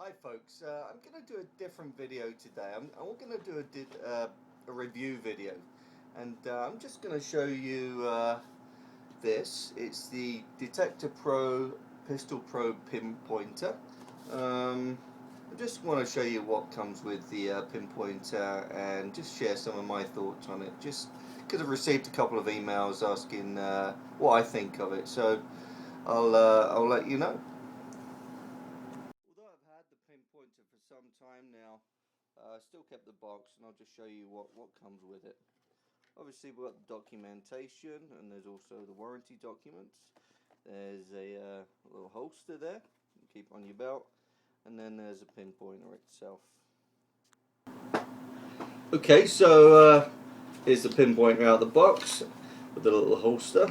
Hi folks, I'm going to do a different video today. I'm going to do a review video, and I'm just going to show you this. It's the Detector Pro Pistol Probe Pinpointer. I just want to show you what comes with the pinpointer and just share some of my thoughts on it, just because I've received a couple of emails asking what I think of it, so I'll let you know. Although I've had the pinpointer for some time now, I still kept the box, and I'll just show you what comes with it. Obviously we've got the documentation, and there's also the warranty documents. There's a little holster there you keep on your belt, and then there's a pinpointer itself. Okay, so here's the pinpointer out of the box with the little holster,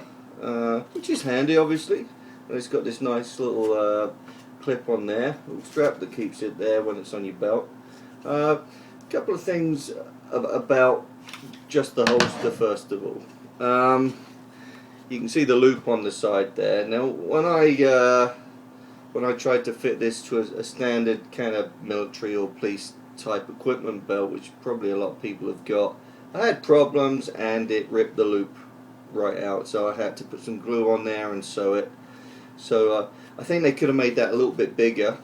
which is handy obviously. And it's got this nice little clip on there, little strap that keeps it there when it's on your belt. A couple of things about just the holster first of all. You can see the loop on the side there. Now when I tried to fit this to a standard kind of military or police type equipment belt, which probably a lot of people have got, I had problems and it ripped the loop right out, so I had to put some glue on there and sew it. So I think they could have made that a little bit bigger.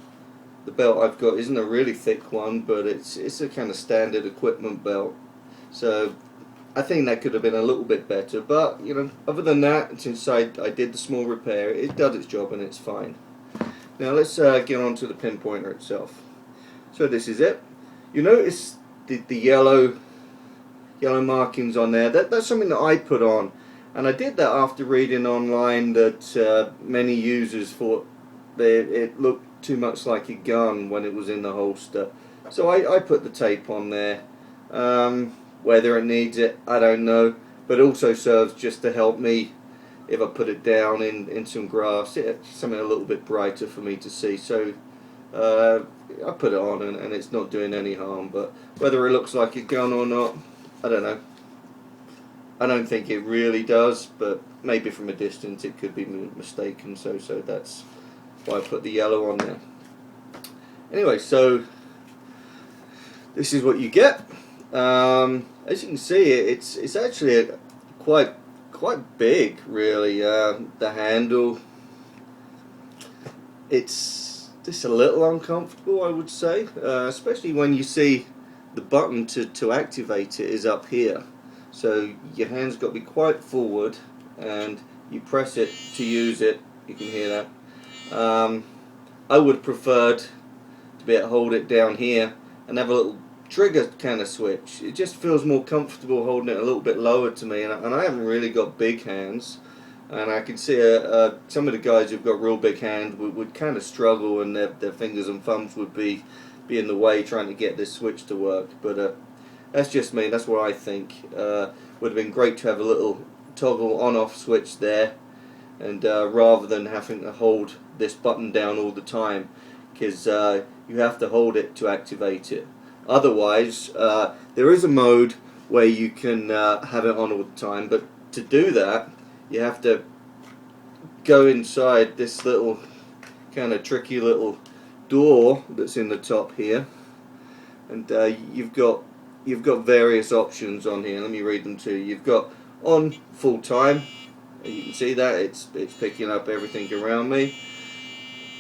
The belt I've got isn't a really thick one, but it's a kind of standard equipment belt, so I think that could have been a little bit better. But you know, other than that, since I did the small repair, it does its job and it's fine. Now let's get on to the pinpointer itself. So this is it. You notice the yellow markings on there. That's something that I put on, and I did that after reading online that many users thought it looked too much like a gun when it was in the holster. So I put the tape on there. Whether it needs it, I don't know, but it also serves just to help me if I put it down in some grass, it's something a little bit brighter for me to see. So I put it on, and it's not doing any harm. But whether it looks like a gun or not, I don't know. I don't think it really does, but maybe from a distance it could be mistaken. So that's why I put the yellow on there. Anyway, so this is what you get. As you can see, it's actually quite big, really. The handle, it's just a little uncomfortable, I would say, especially when you see the button to activate it is up here. So your hand's got to be quite forward, and you press it to use it. You can hear that. I would have preferred to be able to hold it down here and have a little trigger kind of switch. It just feels more comfortable holding it a little bit lower to me, and I haven't really got big hands, and I can see some of the guys who've got real big hands would kind of struggle, and their fingers and thumbs would be in the way trying to get this switch to work. But that's just me, that's what I think. Would have been great to have a little toggle on-off switch there, and rather than having to hold this button down all the time, because you have to hold it to activate it. Otherwise, there is a mode where you can have it on all the time, but to do that you have to go inside this little kind of tricky little door that's in the top here, and you've got various options on here. Let me read them to you. You've got on full time, and you can see that it's picking up everything around me,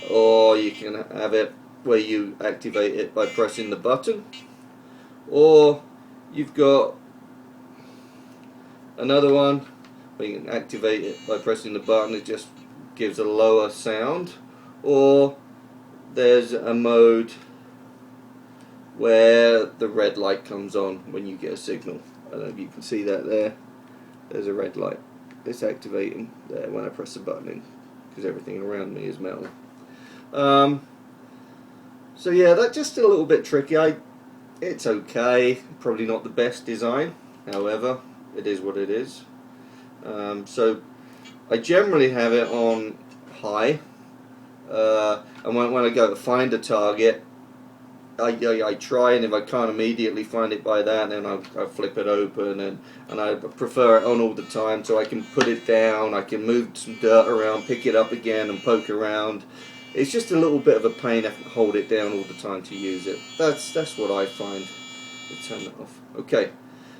or you can have it where you activate it by pressing the button, or you've got another one where you can activate it by pressing the button. It just gives a lower sound, or there's a mode where the red light comes on when you get a signal. I don't know if you can see that there. There's a red light. It's activating there when I press the button, because everything around me is metal. So yeah, that's just a little bit tricky. It's okay, probably not the best design, however, it is what it is. So I generally have it on high, and when I go to find a target, I try, and if I can't immediately find it by that, then I flip it open, and I prefer it on all the time, so I can put it down, I can move some dirt around, pick it up again and poke around. it's just a little bit of a pain to hold it down all the time to use it. That's what I find. Let's turn that off. Okay,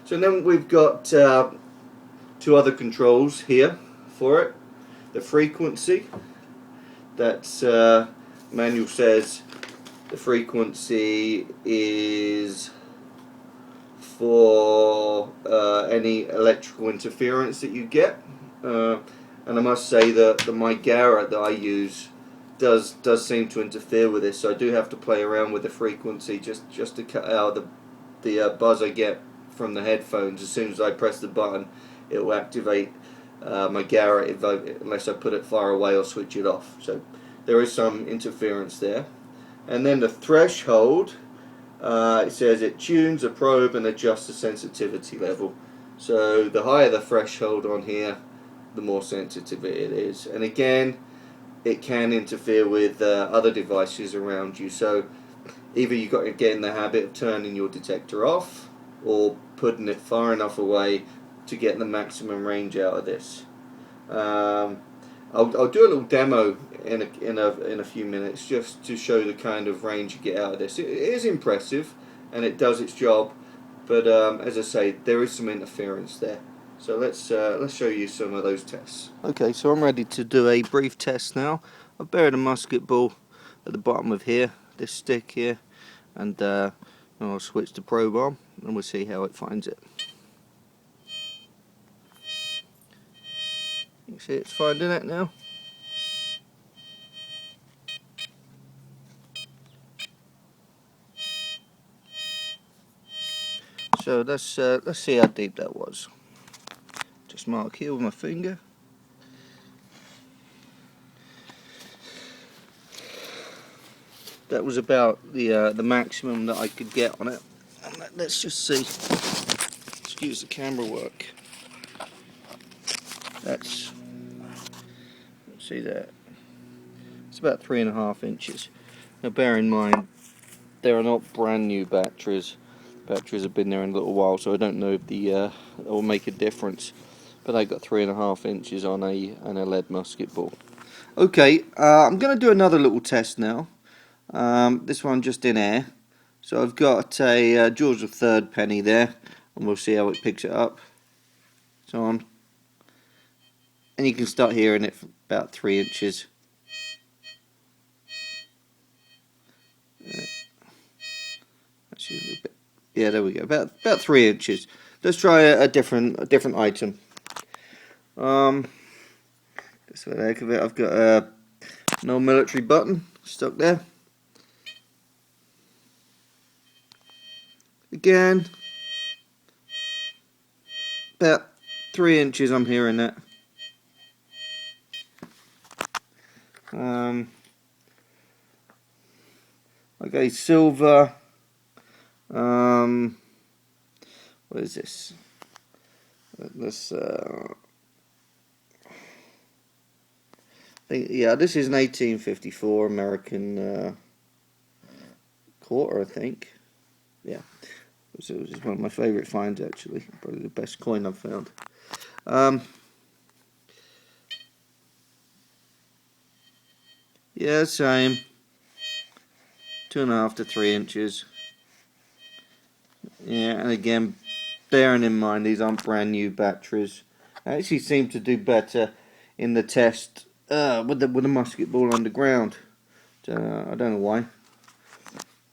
so then we've got two other controls here for it. The frequency, that's manual says the frequency is for any electrical interference that you get, and I must say that the Migara that I use does seem to interfere with this, so I do have to play around with the frequency just to cut out the buzz I get from the headphones. As soon as I press the button, it will activate Migara unless I put it far away or switch it off. So there is some interference there. And then the threshold, it says it tunes a probe and adjusts the sensitivity level. So the higher the threshold on here, the more sensitive it is. And again, it can interfere with other devices around you. So either you've got to get in the habit of turning your detector off or putting it far enough away to get the maximum range out of this. I'll do a little demo in a few minutes just to show the kind of range you get out of this. It is impressive and it does its job, but as I say, there is some interference there. So let's show you some of those tests. Okay, so I'm ready to do a brief test now. I've buried a musket ball at the bottom of here, this stick here, and I'll switch the probe on and we'll see how it finds it. You can see it's finding it now. So let's see how deep that was. Just mark here with my finger. That was about the maximum that I could get on it. And let's just see. Excuse the camera work. Let's see that. It's about 3.5 inches. Now bear in mind, they are not brand new batteries. Batteries have been there in a little while, so I don't know if it will make a difference. But I got 3.5 inches on a lead musket ball. Okay, I'm going to do another little test now. This one just in air. So I've got a George III penny there, and we'll see how it picks it up. It's on. And you can start hearing it for about 3 inches. Actually, a little bit. Yeah, there we go. About 3 inches. Let's try a different item. Just for the heck of it, I've got an old military button stuck there. Again, about 3 inches. I'm hearing that. Okay, silver. What is this? This yeah, this is an 1854 American quarter, I think. Yeah, it was one of my favourite finds actually. Probably the best coin I've found. Yeah, same. 2.5 to 3 inches. Yeah, and again, bearing in mind these aren't brand new batteries. I actually seem to do better in the test with the musket ball underground. I don't know why.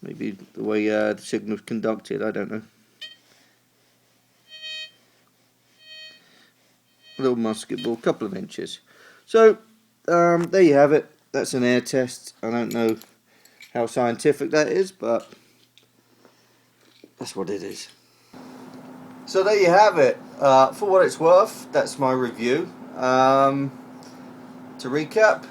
Maybe the way the signal's conducted, I don't know. A little musket ball, couple of inches. So, there you have it. That's an air test. I don't know how scientific that is, but that's what it is. So there you have it. For what it's worth, that's my review. To recap,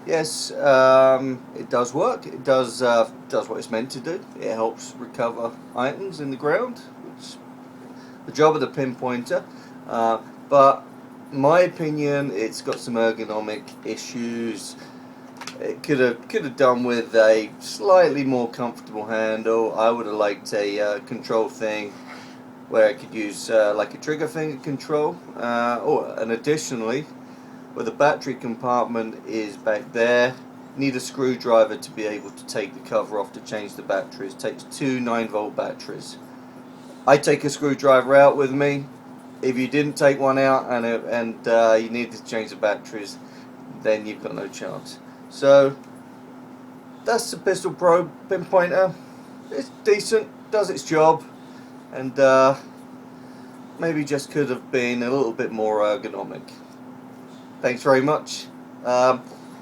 yes, it does work. It does what it's meant to do. It helps recover items in the ground, which is the job of the pinpointer. But in my opinion, it's got some ergonomic issues. It could have done with a slightly more comfortable handle. I would have liked a control thing where I could use like a trigger finger control, and additionally, where the battery compartment is back there, need a screwdriver to be able to take the cover off to change the batteries. It takes two 9-volt batteries. I take a screwdriver out with me. If you didn't take one out and you needed to change the batteries, then you've got no chance. So that's the Pistol Pro pinpointer. It's decent, does its job, and maybe just could have been a little bit more ergonomic. Thanks very much.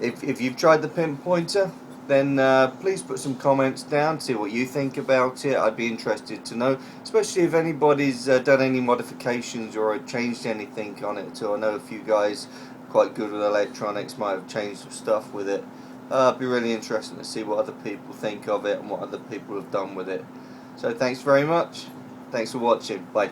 If you've tried the pinpointer, then please put some comments down, see what you think about it. I'd be interested to know, especially if anybody's done any modifications or changed anything on it. So I know a few guys quite good with electronics might have changed some stuff with it. It'd be really interesting to see what other people think of it and what other people have done with it. So thanks very much. Thanks for watching. Bye.